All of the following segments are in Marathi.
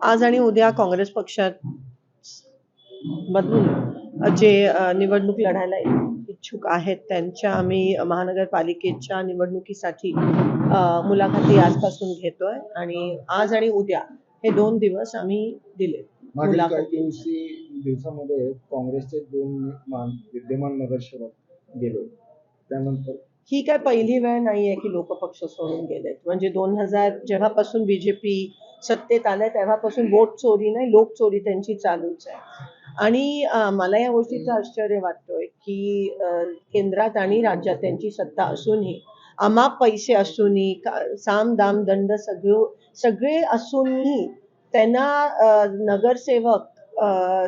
आज आणि उद्या काँग्रेस पक्षात मधून जे निवडणूक लढायला इच्छुक आहेत त्यांच्या आम्ही महानगरपालिकेच्या निवडणुकीसाठी मुलाखती आजपासून घेतोय आणि आज आणि उद्या हे 2 दिवस आम्ही दिले. मागील काही दिवसामध्ये काँग्रेसचे 2 विद्यमान नगरसेवक गेले, त्यानंतर ही काय पहिली वेळ नाहीये की लोक पक्ष सोडून गेलेत. म्हणजे 2000 जेव्हापासून बीजेपी सत्तेत आलंय तेव्हापासून वोट चोरी नाही, लोक चोरी त्यांची चालूच आहे. आणि मला या गोष्टीचं आश्चर्य वाटतोय की केंद्रात आणि राज्यात त्यांची सत्ता असूनही, अमाप पैसे असूनही, साम दाम दंड सगळे असूनही त्यांना नगरसेवक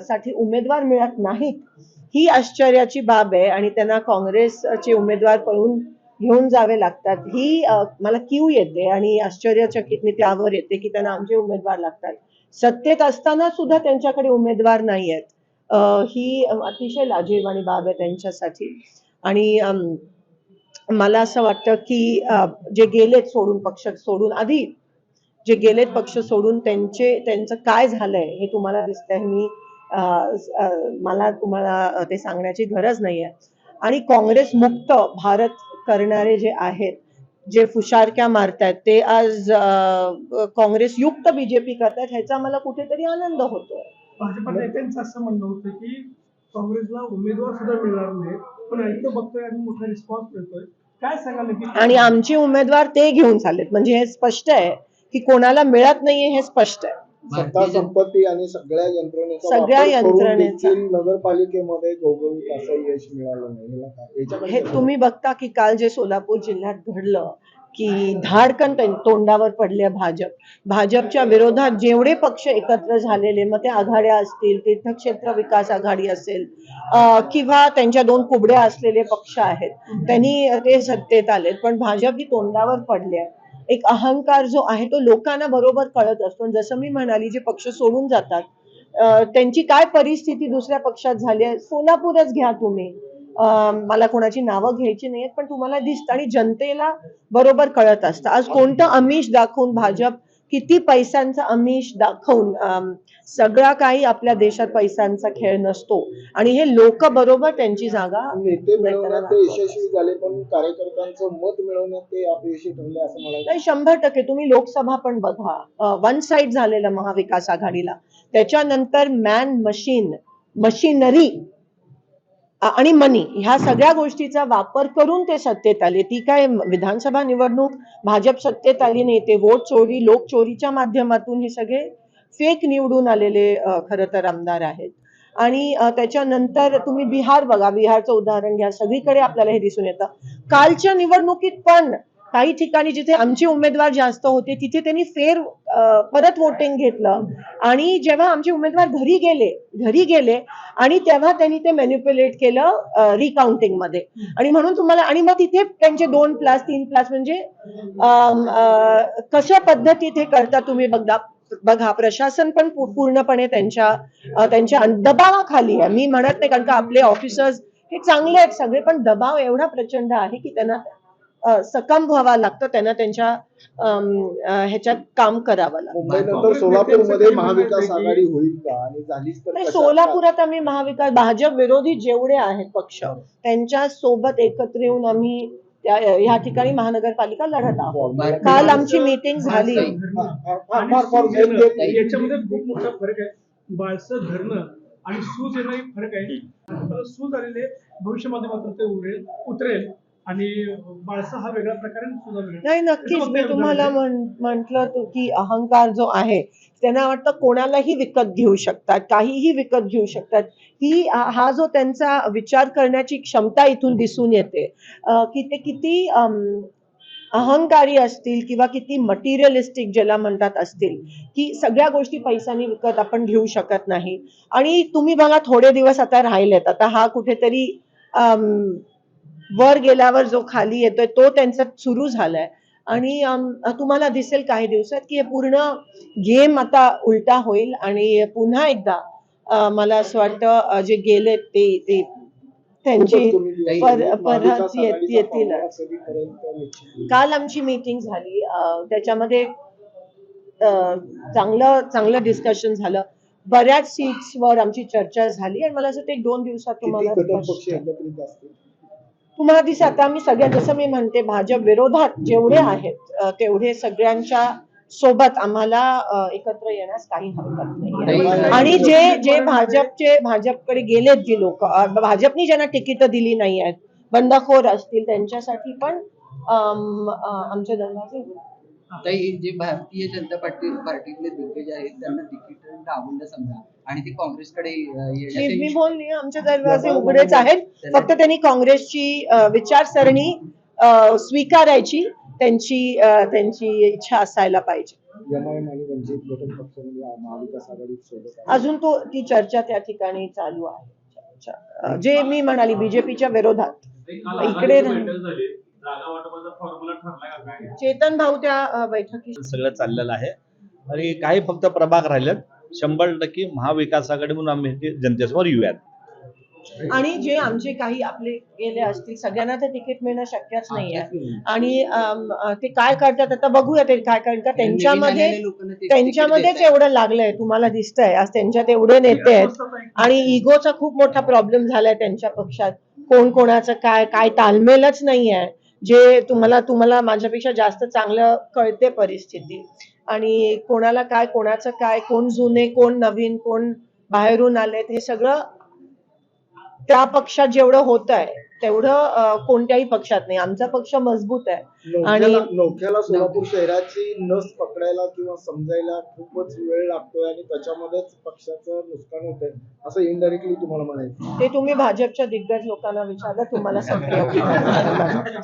साठी उमेदवार मिळत नाहीत, ही आश्चर्याची बाब आहे. आणि त्यांना काँग्रेसचे उमेदवार पळून घेऊन जावे लागतात, ही मला कीव येते आणि आश्चर्यचकित मी त्यावर येते की त्यांना आमचे उमेदवार लागतात. सत्तेत असताना सुद्धा त्यांच्याकडे उमेदवार नाही आहेत. ही अतिशय लाजिरवाणी बाब आहे त्यांच्यासाठी. आणि मला असं वाटतं की जे गेलेत सोडून, पक्ष सोडून, आधी जे गेलेत पक्ष सोडून, त्यांचं काय झालंय हे तुम्हाला दिसतंय. मला तुम्हाला ते सांगण्याची गरज नाहीये. आणि काँग्रेस मुक्त भारत करणारे जे आहेत, जे फुशारक्या मारतायत, ते आज काँग्रेस युक्त बीजेपी करतायत, ह्याचा मला कुठेतरी आनंद होतोय. भाजपा नेत्यांचं असं म्हणणं होतं की काँग्रेसला उमेदवार सुद्धा मिळणार नाही, पण ऐकतो बघतोय आणि मोठा रिस्पॉन्स मिळतोय. काय सांगाल की? आणि आमचे उमेदवार ते घेऊन चाललेत, म्हणजे हे स्पष्ट आहे की कोणाला मिळत नाहीये, हे स्पष्ट आहे. सत्ता संपत्ती आणि सगळ्या यंत्रणेचा नगरपालिकेमध्ये घवघवीत असं यश मिळालं नाही. हे तुम्ही बघता की काल जे सोलापूर जिल्ह्यात घडलं की धाडकन तोंडावर पडले भाजपच्या विरोधात जेवढे पक्ष एकत्र झालेले, मग ते आघाड्या असतील, तीर्थक्षेत्र विकास आघाडी असेल किंवा त्यांच्या 2 कुबड्या असलेले पक्ष आहेत, त्यांनी ते सत्तेत आलेत, पण भाजप ही तोंडावर पडले. एक अहंकार जो आहे तो लोकांना बरोबर कळत असतो. जसं मी म्हणाली, जे पक्ष सोडून जातात त्यांची काय परिस्थिती दुसऱ्या पक्षात झाली आहे, सोलापूरच घ्या तुम्ही. मला कोणाची नावं घ्यायची नाहीत, पण तुम्हाला दिसतं आणि जनतेला बरोबर कळत असतं. आज कोणतं आमिष दाखवून भाजप, किती पैशांचा आमिष दाखवून, सगळा काही आपल्या देशात पैशांचा खेळ नसतो आणि हे लोक बरोबर त्यांची जागा नेते मिळवण्यात ते यशस्वी झाले, पण कार्यकर्त्यांचं मत मिळवण्यात ते अपयशी ठरले असं म्हणायचं नाही. 100% तुम्ही लोकसभा पण बघा, वन साइड झालेलं महाविकास आघाडीला. त्याच्यानंतर मॅन मशिनरी आणि मनी, ह्या सगळ्या गोष्टीचा वापर करून ते सत्तेत आले. ती काय विधानसभा निवडणूक भाजप सत्तेत आली नाही, ते वोट चोरी, लोक चोरीच्या माध्यमातून हे सगळे फेक निवडून आलेले खरं तर आमदार आहेत. आणि त्याच्यानंतर तुम्ही बिहार बघा, बिहारचं उदाहरण घ्या, सगळीकडे आपल्याला हे दिसून येतं. कालच्या निवडणुकीत पण काही ठिकाणी जिथे आमचे उमेदवार जास्त होते तिथे त्यांनी परत वोटिंग घेतलं आणि जेव्हा आमचे उमेदवार घरी गेले आणि तेव्हा त्यांनी ते मॅनिप्युलेट केलं रिकाउंटिंग मध्ये. आणि म्हणून तुम्हाला, आणि मग तिथे त्यांचे 2+3+ म्हणजे कशा पद्धतीत हे करता तुम्ही बघा. प्रशासन पण पूर्णपणे त्यांच्या दबावाखाली आहे. मी म्हणत नाही, कारण का आपले ऑफिसर्स हे चांगले आहेत सगळे, पण दबाव एवढा प्रचंड आहे की त्यांना सकम व्हावं लागतं, त्यांना त्यांच्या ह्याच्यात काम करावं लागतं. मुंबईनंतर सोलापूरमध्ये महाविकास आघाडी होईल का, आणि झालीच तर सोलापुरात आम्ही भाजप विरोधी जेवढे आहेत पक्ष, त्यांच्या सोबत एकत्र येऊन आम्ही ह्या ठिकाणी महानगरपालिका लढत आहोत. काल आमची मीटिंग झाली. याच्यामध्ये खूप मोठा फरक आहे. बाळसं धरणं आणि सूज येणं फरक आहे. सूज आलेले भविष्यामध्ये मात्र ते उतरेल आणि बाळसा हा वेगळा प्रकार आहे. नाही, नक्कीच. मी तुम्हाला म्हंटल की अहंकार जो आहे, त्यांना वाटतं कोणालाही विकत घेऊ शकतात, काहीही विकत घेऊ शकतात. हा जो त्यांचा विचार करण्याची क्षमता इथून दिसून येते की ते किती अहंकारी असतील किंवा किती मटेरियलिस्टिक ज्याला म्हणतात असतील, की सगळ्या गोष्टी पैशाने विकत आपण घेऊ शकत नाही. आणि तुम्ही बघा, थोडे दिवस आता राहिलेत, आता हा कुठेतरी वर गेल्यावर जो खाली येतोय तो त्यांचा सुरू झालाय. आणि तुम्हाला दिसेल काही दिवसात की हे पूर्ण गेम आता उलटा होईल आणि पुन्हा एकदा मला असं वाटतं जे गेले ते त्यांची परत येतील. काल आमची मीटिंग झाली, त्याच्यामध्ये चांगलं डिस्कशन झालं. बऱ्याच सीट्सवर आमची चर्चा झाली आणि मला असं वाटतं 1-2 दिवसात किती तुम्हाला घटक पक्ष स्पष्ट एकत्रित असतील? तुम्हाला दिसतं. आता आम्ही सगळ्या, जसं मी म्हणते, भाजप विरोधात जेवढे आहेत तेवढे सगळ्यांच्या सोबत आम्हाला एकत्र येण्यास काही हरकत नाही. आणि जे भाजपकडे गेलेत, जी लोक भाजपनी ज्यांना तिकीट दिली नाही आहेत, बंडखोर असतील, त्यांच्यासाठी पण आमचे दरवाजे उघडे आहेत. ताई, जे भारतीय जनता पार्टीतले दिग्गज आहेत त्यांना तिकीट आवडलं समजा आणि ते काँग्रेसकडे मी बोलली, आमचे दरवाजे उघडेच आहेत. फक्त त्यांनी काँग्रेसची विचारसरणी स्वीकारायची, त्यांची इच्छा असायला पाहिजे. एमआयएम आणि वंचित घटक पक्ष म्हणजे महाविकास आघाडीत सोबत आहे. अजून ती चर्चा त्या ठिकाणी चालू आहे. जे मी म्हणाली, बीजेपीच्या विरोधात इकडे चेतन भाऊ त्या बैठकीत सगळं चाललेलं आहे आणि काही फक्त प्रभाग राहिलेत. 100% महाविकास आघाडी म्हणून आम्ही ते जनतेसमोर येऊयात. आणि जे आमचे काही आपले गेले असतील, सगळ्यांना ते तिकीट मिळणं शक्यच नाहीये. आणि ते काय करतात आता बघूया, ते काय करतात. त्यांच्यामध्येच एवढं लागलंय, तुम्हाला दिसतंय. आज त्यांच्यात एवढे नेते आहेत आणि इगोचा खूप मोठा प्रॉब्लेम झालाय त्यांच्या पक्षात. कोण कोणाचं काय ताळमेलच नाहीये. जे तुम्हाला माझ्यापेक्षा जास्त चांगलं कळते परिस्थिती. आणि कोणाला काय, कोणाचं काय, कोण जुने, कोण नवीन, कोण बाहेरून आलेत, हे सगळं त्या पक्षात जेवढं होत आहे तेवढं कोणत्याही पक्षात नाही. आमचा पक्ष मजबूत आहे. आणि नवख्याला सोलापूर शहराची नस पकडायला किंवा समजायला खूपच वेळ लागतोय आणि त्याच्यामध्येच पक्षाचं नुकसान होतंय असं इनडायरेक्टली तुम्हाला म्हणायचं. ते तुम्ही भाजपच्या दिग्गज लोकांना विचारलं, तुम्हाला समजेल.